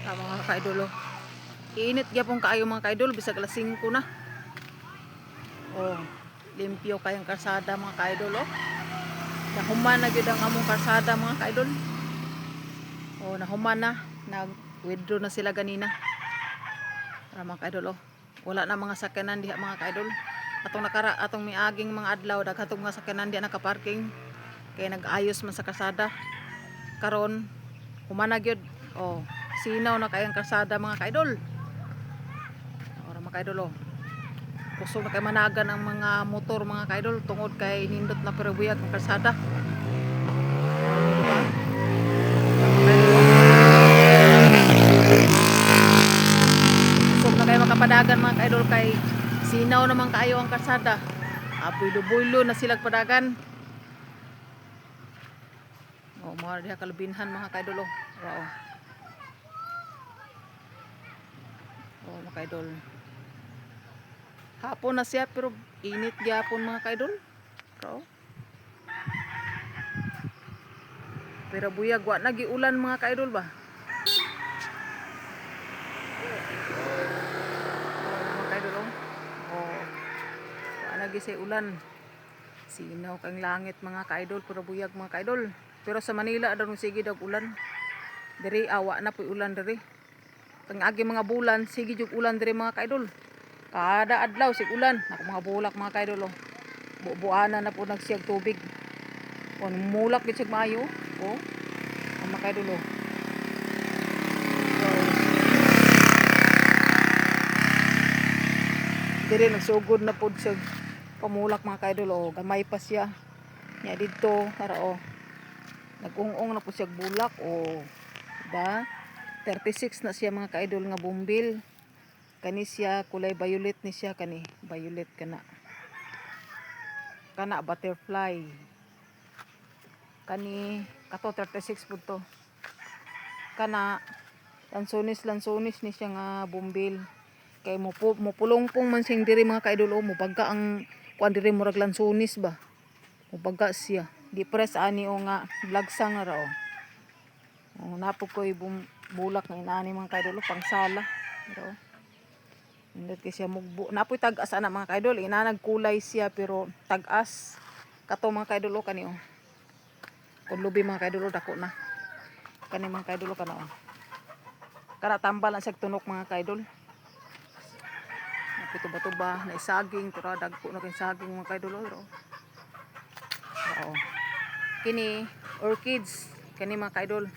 Mga kaidol oh. Iinit gyapon kaayo mga kaidol bisag alas 5 na. Oh, limpyo kayang kalsada mga kaidol oh. Nahuman na gyud ang among kalsada mga kaidol. Oh, nahuman na. Nag-withdraw na sila ganina. Para mga kaidol oh. Wala na mga sakyanan diha mga kaidol. Atong miaging mga adlaw daghatong mga sakyanan diha nakaparking. Kaya nag-ayos man sa kalsada. Karon human na gyud. Oh, sinaw na kayang kalsada mga kaidol. Ora mga kaidol oh. Kusog na kay managan ang mga motor mga kaidol tungod kay nindot na perabuyag ang kalsada. Kusog na kay makapadagan mga kaidol kay sinaw naman kaayo ang kalsada. Apoy-buylo na silang padagan. Oh, mga diha kalubinhan mga kaidol oh. Wow. Oh, mga kaidol. Hapon na siya pero init gyapon mga kaidol. Wow. Pero buyag wa na giulan mga kaidol ba. Oh, mga kaidol oh. Oh. Wa na gi say ulan. Sinaw kang langit mga kaidol pero buyag mga kaidol. Pero sa Manila daw sige daw ulan. Diri awa na puy ulan diri. Kang agi mga bulan sige jud ulan diri mga kaidol. Kada adlaw sig ulan. Ako mga bulak mga kaidol oh. Buana na po nagsiyag tubig. Oh, mulak gid sig maayo. Oh. Ang mga kaidol oh. Diri nagsugod na pod siya pamulak mga kaidol oh. Gamay pa siya. Nya didto para oh. Nag-ung-ung na po siya bulak oh. Diba? 36 na siya mga kaidol nga bumbil. Kani siya kulay violet ni siya kani. Violet kana. Kana butterfly. Kani kato 36 po to. Kana lansones ni siya nga bumbil. Kay mupulongpong man sing diri mga kaidol oh. Mubagka ang kuan diri murag lansones ba. Mubagka siya. Di press ani o nga blagsang ra oh. Oh, napo ko'y bulak na inaani mga kaidol pang sala. Pero hindi kasi siya mugbo. Napoy tag-as ana mga kaidol. Inanag kulay siya pero tag-as. Kato mga kaidol kani oh. Kung lubi mga kaidol dako na. Kani mga kaidol kana oh. Kana tambal ang sagtunok mga kaidol. Napituba-tuba na isaging pero dagko na kay saging mga kaidol oh. Oo. Kini orchids kani mga kaidol.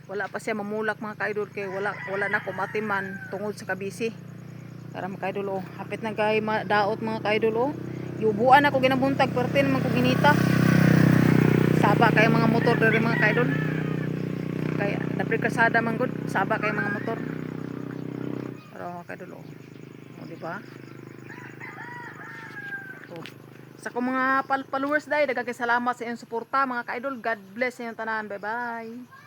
Wala pa siya mamulak mga kaidol kay wala na kumatiman tungod sa kabisi. Para mga kaidol oh, hapit na kay daot mga kaidol oh. Yubuan ako ginabuntag perti naman ko ginita. Saba kay mga motor diri mga kaidol. Kay naprekasada man gud, saba kay mga motor. Pero mga kaidol oh. O di ba? Oh. Sa ko mga followers dai daghang salamat sa inyong suporta mga kaidol. God bless inyong tanan. Bye-bye.